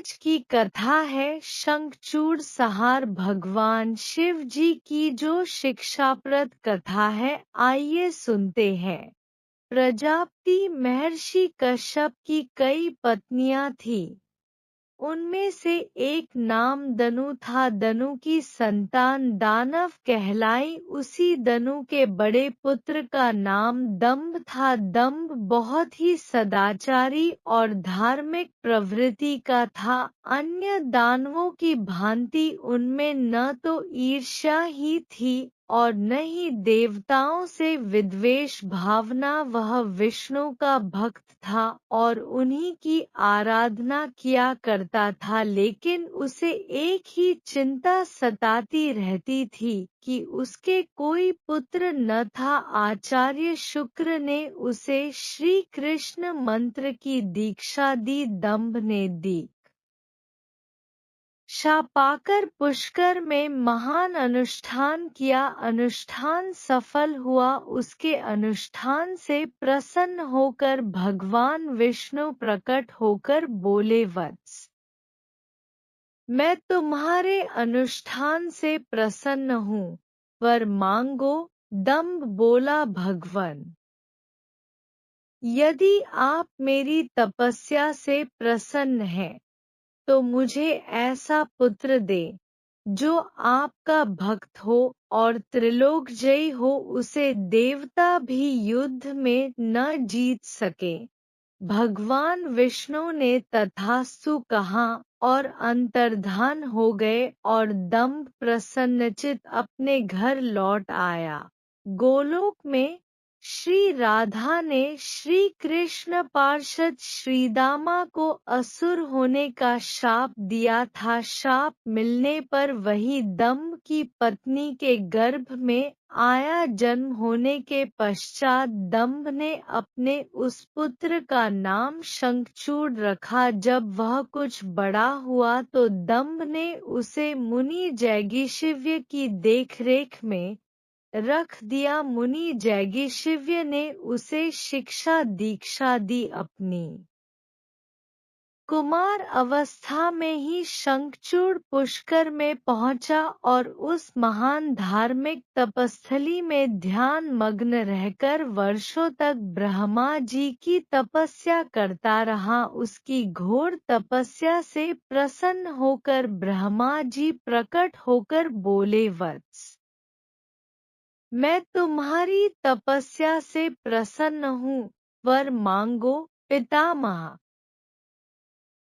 आज की कथा है शंखचूड़ संहार भगवान शिव जी की जो शिक्षाप्रद कथा है। आइए सुनते हैं। प्रजापति महर्षि कश्यप की कई पत्नियां थीं। उनमें से एक नाम दनु था। दनु की संतान दानव कहलाई। उसी दनु के बड़े पुत्र का नाम दंभ था। दंभ बहुत ही सदाचारी और धार्मिक प्रवृत्ति का था। अन्य दानवों की भांति उनमें न तो ईर्ष्या ही थी और न ही देवताओं से विद्वेष भावना। वह विष्णु का भक्त था और उन्हीं की आराधना किया करता था, लेकिन उसे एक ही चिंता सताती रहती थी कि उसके कोई पुत्र न था। आचार्य शुक्र ने उसे श्री कृष्ण मंत्र की दीक्षा दी। दंभ ने दी पाकर पुष्कर में महान अनुष्ठान किया। अनुष्ठान सफल हुआ। उसके अनुष्ठान से प्रसन्न होकर भगवान विष्णु प्रकट होकर बोले, वत्स, मैं तुम्हारे अनुष्ठान से प्रसन्न हूँ, वर मांगो। दंभ बोला, भगवन, यदि आप मेरी तपस्या से प्रसन्न हैं तो मुझे ऐसा पुत्र दे जो आपका भक्त हो और त्रिलोक जयी हो। उसे देवता भी युद्ध में न जीत सके। भगवान विष्णु ने तथास्तु कहा और अंतर्धान हो गए और दंभ प्रसन्नचित अपने घर लौट आया। गोलोक में श्री राधा ने श्री कृष्ण पार्षद श्रीदामा को असुर होने का शाप दिया था। शाप मिलने पर वही दंभ की पत्नी के गर्भ में आया। जन्म होने के पश्चात दंभ ने अपने उस पुत्र का नाम शंखचूड़ रखा। जब वह कुछ बड़ा हुआ तो दंभ ने उसे मुनि जैगीशिव्य की देखरेख में रख दिया। मुनि जैगीशिव्य ने उसे शिक्षा दीक्षा दी। अपनी कुमार अवस्था में ही शंखचूड़ पुष्कर में पहुंचा और उस महान धार्मिक तपस्थली में ध्यान मग्न रहकर वर्षों तक ब्रह्मा जी की तपस्या करता रहा। उसकी घोर तपस्या से प्रसन्न होकर ब्रह्मा जी प्रकट होकर बोले, वत्स, मैं तुम्हारी तपस्या से प्रसन्न हूँ, वर मांगो। पितामह,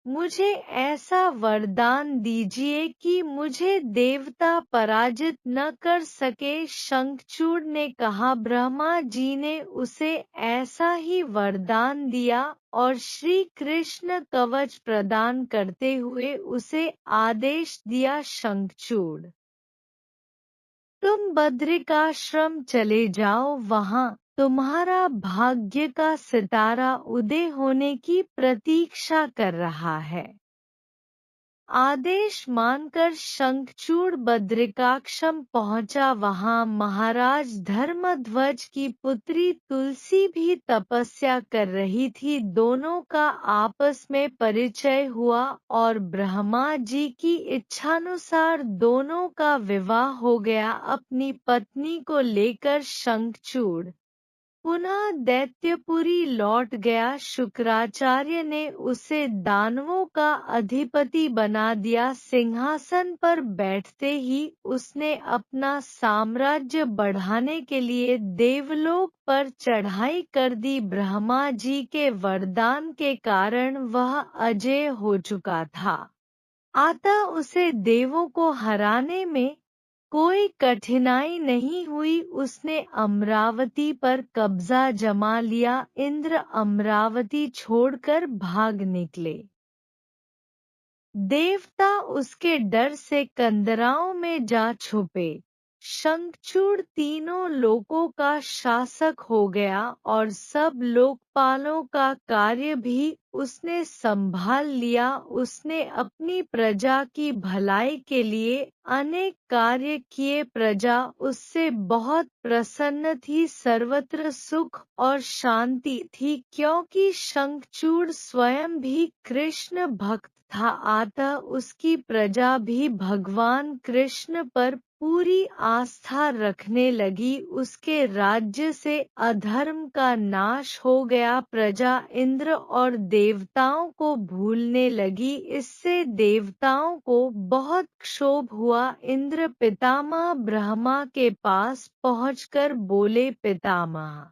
मुझे ऐसा वरदान दीजिए कि मुझे देवता पराजित न कर सके। शंखचूड़ ने कहा। ब्रह्मा जी ने उसे ऐसा ही वरदान दिया और श्री कृष्ण कवच प्रदान करते हुए उसे आदेश दिया, शंखचूड़, तुम बद्रिकाश्रम चले जाओ। वहां तुम्हारा भाग्य का सितारा उदय होने की प्रतीक्षा कर रहा है। आदेश मानकर शंखचूड़ बद्रिकाश्रम पहुंचा। वहां महाराज धर्मध्वज की पुत्री तुलसी भी तपस्या कर रही थी। दोनों का आपस में परिचय हुआ और ब्रह्मा जी की इच्छानुसार दोनों का विवाह हो गया। अपनी पत्नी को लेकर शंखचूड़ पुनः दैत्यपुरी लौट गया। शुक्राचार्य ने उसे दानवों का अधिपति बना दिया। सिंहासन पर बैठते ही उसने अपना साम्राज्य बढ़ाने के लिए देवलोक पर चढ़ाई कर दी। ब्रह्मा जी के वरदान के कारण वह अजेय हो चुका था, अतः उसे देवों को हराने में कोई कठिनाई नहीं हुई। उसने अमरावती पर कब्जा जमा लिया। इंद्र अमरावती छोड़कर भाग निकले। देवता उसके डर से कंदराओं में जा छुपे। शंखचूड़ तीनों लोकों का शासक हो गया और सब लोकपालों का कार्य भी उसने संभाल लिया। उसने अपनी प्रजा की भलाई के लिए अनेक कार्य किए। प्रजा उससे बहुत प्रसन्न थी। सर्वत्र सुख और शांति थी, क्योंकि शंखचूड़ स्वयं भी कृष्ण भक्त था, अतः उसकी प्रजा भी भगवान कृष्ण पर पूरी आस्था रखने लगी। उसके राज्य से अधर्म का नाश हो गया। प्रजा इंद्र और देवताओं को भूलने लगी। इससे देवताओं को बहुत क्षोभ हुआ। इंद्र पितामह ब्रह्मा के पास पहुंचकर बोले, पितामह,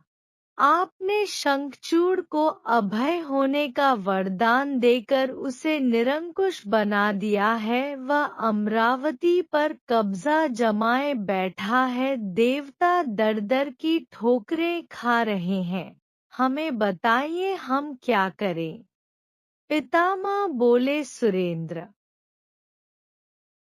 आपने शंखचूड़ को अभय होने का वरदान देकर उसे निरंकुश बना दिया है। वह अमरावती पर कब्जा जमाए बैठा है। देवता दर दर की ठोकरें खा रहे हैं। हमें बताइए हम क्या करें? पितामह बोले, सुरेंद्र,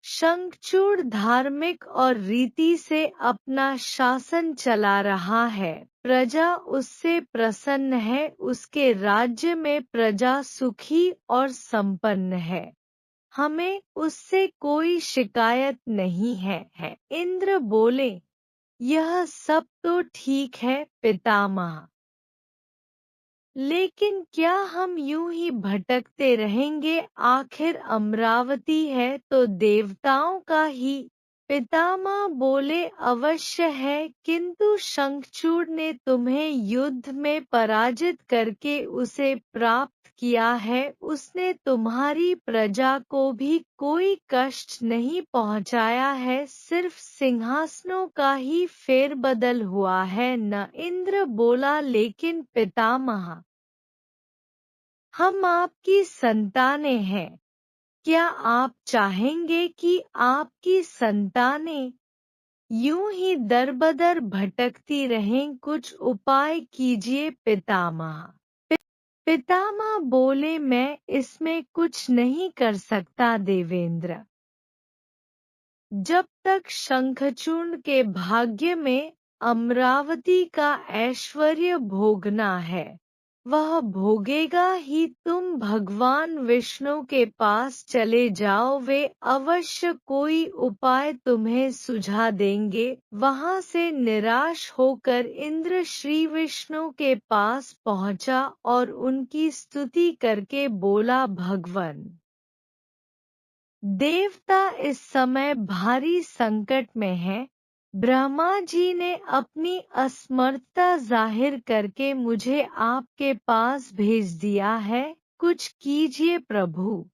शंखचूड़ धार्मिक और रीति से अपना शासन चला रहा है। प्रजा उससे प्रसन्न है। उसके राज्य में प्रजा सुखी और संपन्न है। हमें उससे कोई शिकायत नहीं है। इंद्र बोले, यह सब तो ठीक है पितामह, लेकिन क्या हम यूं ही भटकते रहेंगे? आखिर अमरावती है तो देवताओं का ही। पितामह बोले, अवश्य है, किंतु शंखचूड़ ने तुम्हें युद्ध में पराजित करके उसे प्राप्त किया है। उसने तुम्हारी प्रजा को भी कोई कष्ट नहीं पहुंचाया है, सिर्फ सिंहासनों का ही फेरबदल हुआ है न? इंद्र बोला, लेकिन पितामह, हम आपकी संतानें हैं। क्या आप चाहेंगे कि आपकी संतानें यूं ही दरबदर भटकती रहें? कुछ उपाय कीजिए पितामह। पितामह बोले, मैं इसमें कुछ नहीं कर सकता देवेंद्र। जब तक शंखचूड़ के भाग्य में अमरावती का ऐश्वर्य भोगना है, वह भोगेगा ही। तुम भगवान विष्णु के पास चले जाओ, वे अवश्य कोई उपाय तुम्हें सुझा देंगे। वहां से निराश होकर इंद्र श्री विष्णु के पास पहुंचा और उनकी स्तुति करके बोला, भगवान, देवता इस समय भारी संकट में हैं। ब्रह्मा जी ने अपनी असमर्थता जाहिर करके मुझे आपके पास भेज दिया है। कुछ कीजिए प्रभु,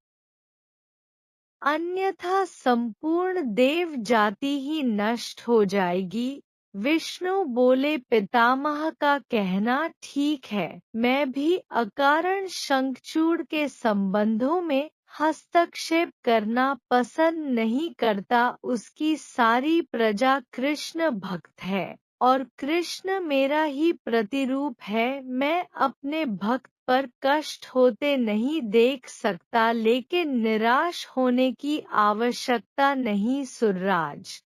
अन्यथा संपूर्ण देव जाति ही नष्ट हो जाएगी। विष्णु बोले, पितामह का कहना ठीक है। मैं भी अकारण शंखचूड़ के संबंधों में हस्तक्षेप करना पसंद नहीं करता। उसकी सारी प्रजा कृष्ण भक्त है और कृष्ण मेरा ही प्रतिरूप है। मैं अपने भक्त पर कष्ट होते नहीं देख सकता, लेकिन निराश होने की आवश्यकता नहीं। सुरराज,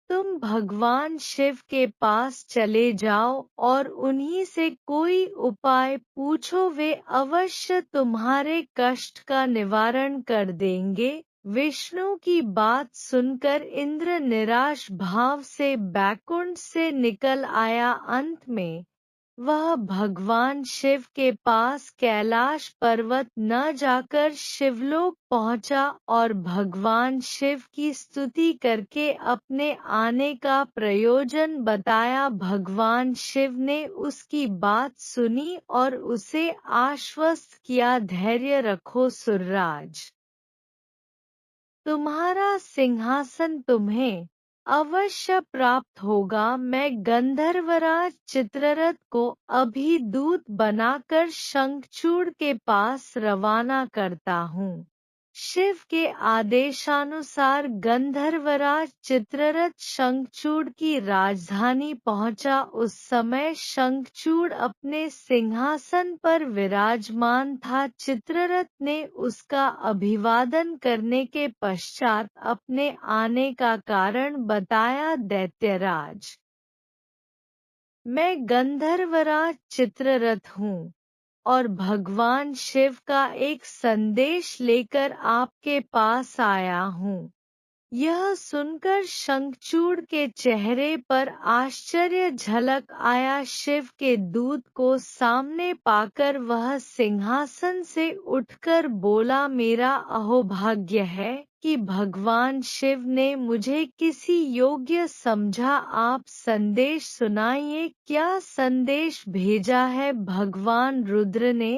तुम भगवान शिव के पास चले जाओ और उन्हीं से कोई उपाय पूछो, वे अवश्य तुम्हारे कष्ट का निवारण कर देंगे। विष्णु की बात सुनकर इंद्र निराश भाव से बैकुंठ से निकल आया। अंत में वह भगवान शिव के पास कैलाश पर्वत न जाकर शिवलोक पहुंचा और भगवान शिव की स्तुति करके अपने आने का प्रयोजन बताया। भगवान शिव ने उसकी बात सुनी और उसे आश्वस्त किया, धैर्य रखो सुरराज, तुम्हारा सिंहासन तुम्हें अवश्य प्राप्त होगा। मैं गंधर्वराज चित्ररथ को अभी दूत बनाकर शंखचूड़ के पास रवाना करता हूँ। शिव के आदेशानुसार गंधर्वराज चित्ररथ शंखचूड़ की राजधानी पहुंचा। उस समय शंखचूड़ अपने सिंहासन पर विराजमान था। चित्ररथ ने उसका अभिवादन करने के पश्चात अपने आने का कारण बताया। दैत्यराज, मैं गंधर्वराज चित्ररथ हूँ और भगवान शिव का एक संदेश लेकर आपके पास आया हूँ। यह सुनकर शंखचूड़ के चेहरे पर आश्चर्य झलक आया। शिव के दूत को सामने पाकर वह सिंहासन से उठकर बोला, मेरा अहोभाग्य है कि भगवान शिव ने मुझे किसी योग्य समझा। आप संदेश सुनाइए, क्या संदेश भेजा है भगवान रुद्र ने?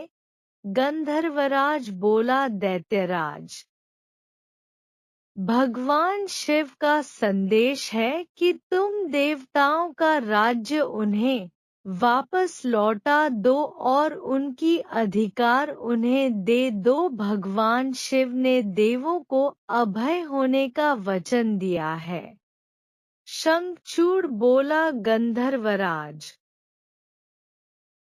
गंधर्वराज बोला, दैत्यराज, भगवान शिव का संदेश है कि तुम देवताओं का राज्य उन्हें वापस लौटा दो और उनकी अधिकार उन्हें दे दो। भगवान शिव ने देवों को अभय होने का वचन दिया है। शंखचूड़ बोला, गंधर्वराज,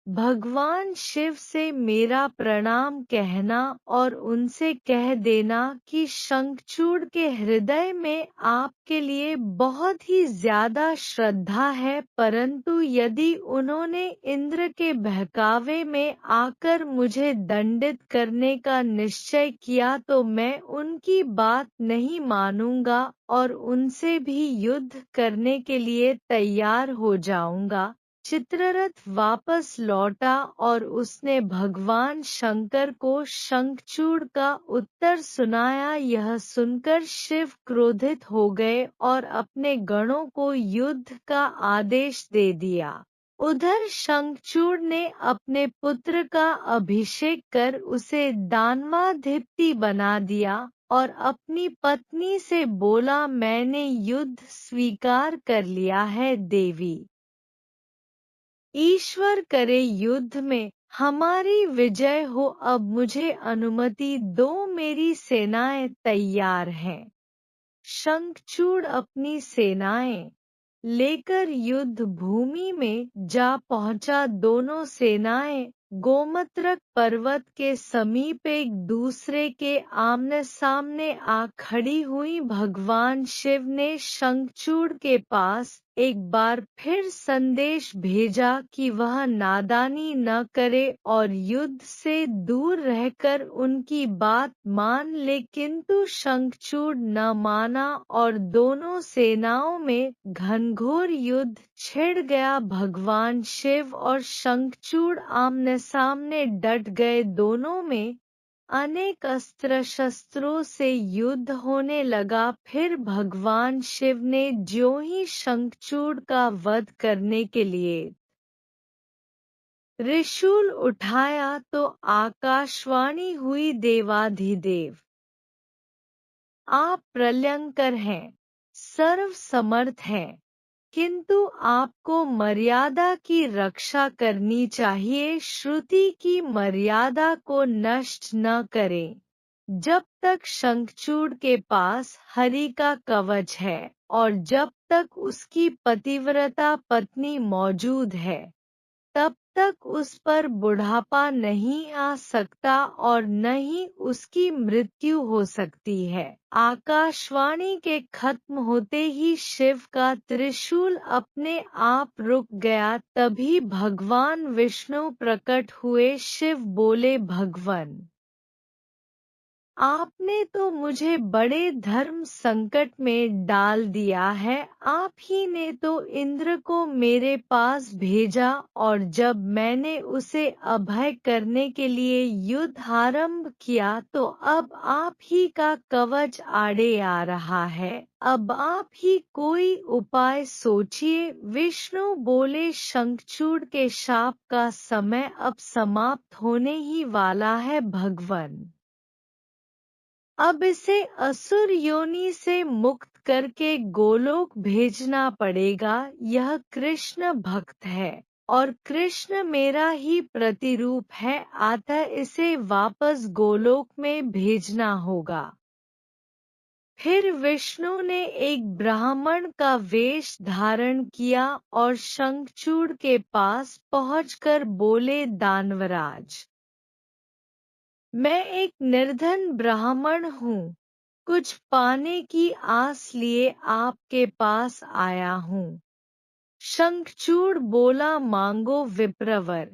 भगवान शिव से मेरा प्रणाम कहना और उनसे कह देना कि शंखचूड़ के हृदय में आपके लिए बहुत ही ज्यादा श्रद्धा है, परंतु यदि उन्होंने इंद्र के बहकावे में आकर मुझे दंडित करने का निश्चय किया तो मैं उनकी बात नहीं मानूंगा और उनसे भी युद्ध करने के लिए तैयार हो जाऊंगा। चित्ररथ वापस लौटा और उसने भगवान शंकर को शंखचूड़ का उत्तर सुनाया। यह सुनकर शिव क्रोधित हो गए और अपने गणों को युद्ध का आदेश दे दिया। उधर शंखचूड़ ने अपने पुत्र का अभिषेक कर उसे दानवाधिपति बना दिया और अपनी पत्नी से बोला, मैंने युद्ध स्वीकार कर लिया है। देवी, ईश्वर करे युद्ध में हमारी विजय हो। अब मुझे अनुमति दो, मेरी सेनाएं तैयार हैं। शंखचूड़ अपनी सेनाएं लेकर युद्ध भूमि में जा पहुंचा। दोनों सेनाएं गोमत्रक पर्वत के समीप एक दूसरे के आमने सामने आ खड़ी हुई। भगवान शिव ने शंखचूड़ के पास एक बार फिर संदेश भेजा कि वह नादानी न करे और युद्ध से दूर रहकर उनकी बात मान ले, किंतु शंखचूड़ न माना और दोनों सेनाओं में घनघोर युद्ध छिड़ गया। भगवान शिव और शंखचूड़ आमने सामने डट गए। दोनों में अनेक अस्त्र शस्त्रों से युद्ध होने लगा। फिर भगवान शिव ने ज्यों ही शंखचूड़ का वध करने के लिए त्रिशूल उठाया तो आकाशवाणी हुई, देवाधिदेव, आप प्रलयंकर हैं, सर्व समर्थ हैं, किंतु आपको मर्यादा की रक्षा करनी चाहिए। श्रुति की मर्यादा को नष्ट न करें। जब तक शंखचूड़ के पास हरि का कवच है और जब तक उसकी पतिव्रता पत्नी मौजूद है, तब तक उस पर बुढ़ापा नहीं आ सकता और न ही उसकी मृत्यु हो सकती है। आकाशवाणी के खत्म होते ही शिव का त्रिशूल अपने आप रुक गया। तभी भगवान विष्णु प्रकट हुए। शिव बोले, भगवन, आपने तो मुझे बड़े धर्म संकट में डाल दिया है। आप ही ने तो इंद्र को मेरे पास भेजा और जब मैंने उसे अभय करने के लिए युद्ध आरंभ किया तो अब आप ही का कवच आड़े आ रहा है। अब आप ही कोई उपाय सोचिए। विष्णु बोले, शंखचूड़ के शाप का समय अब समाप्त होने ही वाला है। भगवन, अब इसे असुर योनि से मुक्त करके गोलोक भेजना पड़ेगा। यह कृष्ण भक्त है और कृष्ण मेरा ही प्रतिरूप है, अतः इसे वापस गोलोक में भेजना होगा। फिर विष्णु ने एक ब्राह्मण का वेश धारण किया और शंखचूड़ के पास पहुंचकर बोले, दानवराज, मैं एक निर्धन ब्राह्मण हूँ, कुछ पाने की आस लिए आपके पास आया हूँ। शंखचूड़ बोला, मांगो विप्रवर,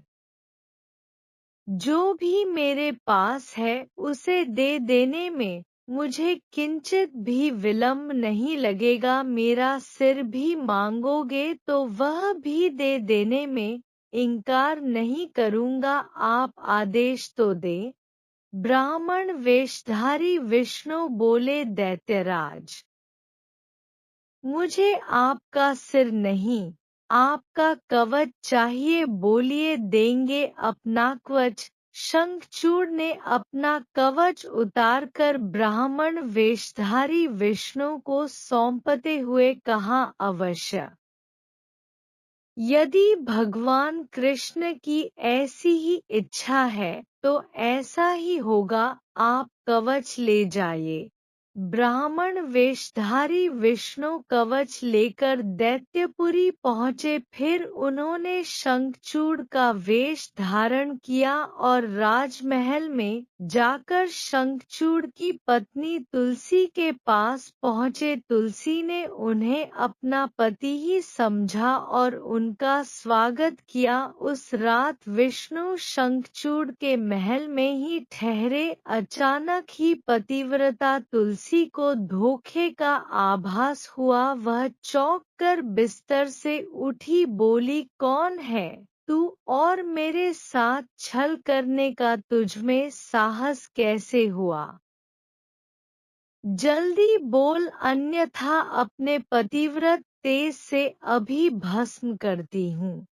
जो भी मेरे पास है उसे दे देने में मुझे किंचित भी विलंब नहीं लगेगा, मेरा सिर भी मांगोगे तो वह भी दे देने में इनकार नहीं करूँगा, आप आदेश तो दें। ब्राह्मण वेशधारी विष्णु बोले, दैत्यराज, मुझे आपका सिर नहीं, आपका कवच चाहिए, बोलिए, देंगे अपना कवच। शंखचूड़ ने अपना कवच उतारकर ब्राह्मण वेशधारी विष्णु को सौंपते हुए कहा, अवश्य। यदि भगवान कृष्ण की ऐसी ही इच्छा है तो ऐसा ही होगा, आप कवच ले जाइए। ब्राह्मण वेशधारी विष्णु कवच लेकर दैत्यपुरी पहुँचे, फिर उन्होंने शंखचूड़ का वेश धारण किया और राजमहल में जाकर शंखचूड़ की पत्नी तुलसी के पास पहुँचे। तुलसी ने उन्हें अपना पति ही समझा और उनका स्वागत किया। उस रात विष्णु शंखचूड़ के महल में ही ठहरे। अचानक ही पतिव्रता तुलसी को धोखे का आभास हुआ। वह चौंक कर बिस्तर से उठी, बोली, कौन है तू और मेरे साथ छल करने का तुझमें साहस कैसे हुआ? जल्दी बोल, अन्यथा अपने पतिव्रत तेज से अभी भस्म करती हूँ।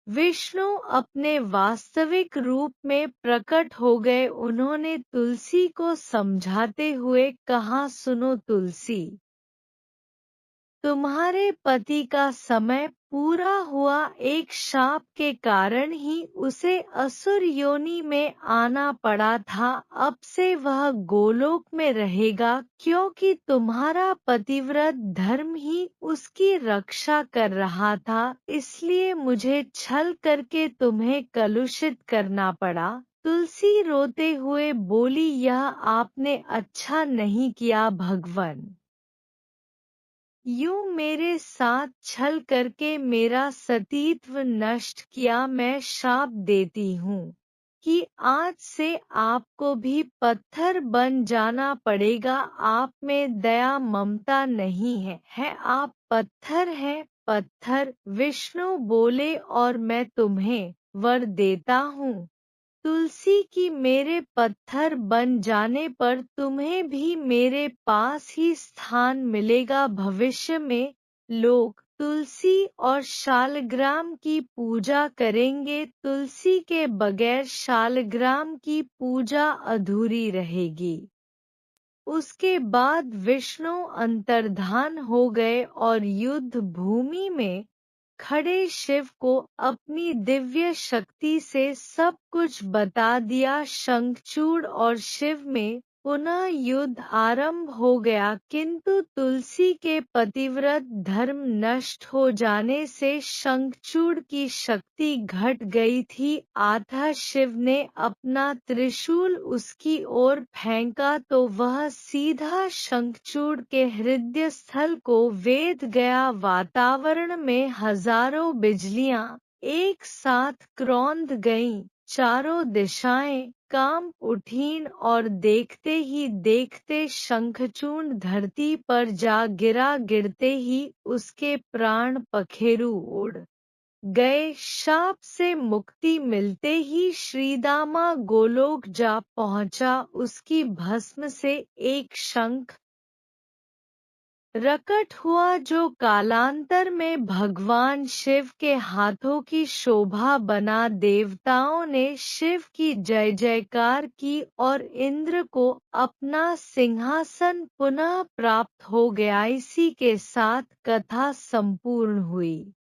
विष्णु अपने वास्तविक रूप में प्रकट हो गए। उन्होंने तुलसी को समझाते हुए कहा, सुनो तुलसी, तुम्हारे पति का समय पूरा हुआ। एक शाप के कारण ही उसे असुर योनि में आना पड़ा था। अब से वह गोलोक में रहेगा, क्योंकि तुम्हारा पतिव्रत धर्म ही उसकी रक्षा कर रहा था। इसलिए मुझे छल करके तुम्हें कलुषित करना पड़ा। तुलसी रोते हुए बोली, यह आपने अच्छा नहीं किया भगवन। यूं मेरे साथ छल करके मेरा सतीत्व नष्ट किया। मैं श्राप देती हूँ कि आज से आपको भी पत्थर बन जाना पड़ेगा। आप में दया ममता नहीं है आप पत्थर हैं, पत्थर। विष्णु बोले, और मैं तुम्हें वर देता हूँ तुलसी की, मेरे पत्थर बन जाने पर तुम्हें भी मेरे पास ही स्थान मिलेगा। भविष्य में लोग तुलसी और शालग्राम की पूजा करेंगे। तुलसी के बगैर शालग्राम की पूजा अधूरी रहेगी। उसके बाद विष्णु अंतर्धान हो गए और युद्ध भूमि में खड़े शिव को अपनी दिव्य शक्ति से सब कुछ बता दिया। शंखचूड़ और शिव में पुनः युद्ध आरंभ हो गया, किंतु तुलसी के पतिव्रत धर्म नष्ट हो जाने से शंखचूड़ की शक्ति घट गई थी। अतः शिव ने अपना त्रिशूल उसकी ओर फेंका तो वह सीधा शंखचूड़ के हृदय स्थल को वेध गया। वातावरण में हजारों बिजलियां एक साथ क्रौंध गईं, चारों दिशाएं कांप उठीं और देखते ही देखते शंखचूड़ धरती पर जा गिरा। गिरते ही उसके प्राण पखेरु उड़ गए। शाप से मुक्ति मिलते ही श्रीदामा गोलोक जा पहुंचा। उसकी भस्म से एक शंख प्रकट हुआ जो कालांतर में भगवान शिव के हाथों की शोभा बना। देवताओं ने शिव की जय जयकार की और इंद्र को अपना सिंहासन पुनः प्राप्त हो गया। इसी के साथ कथा संपूर्ण हुई।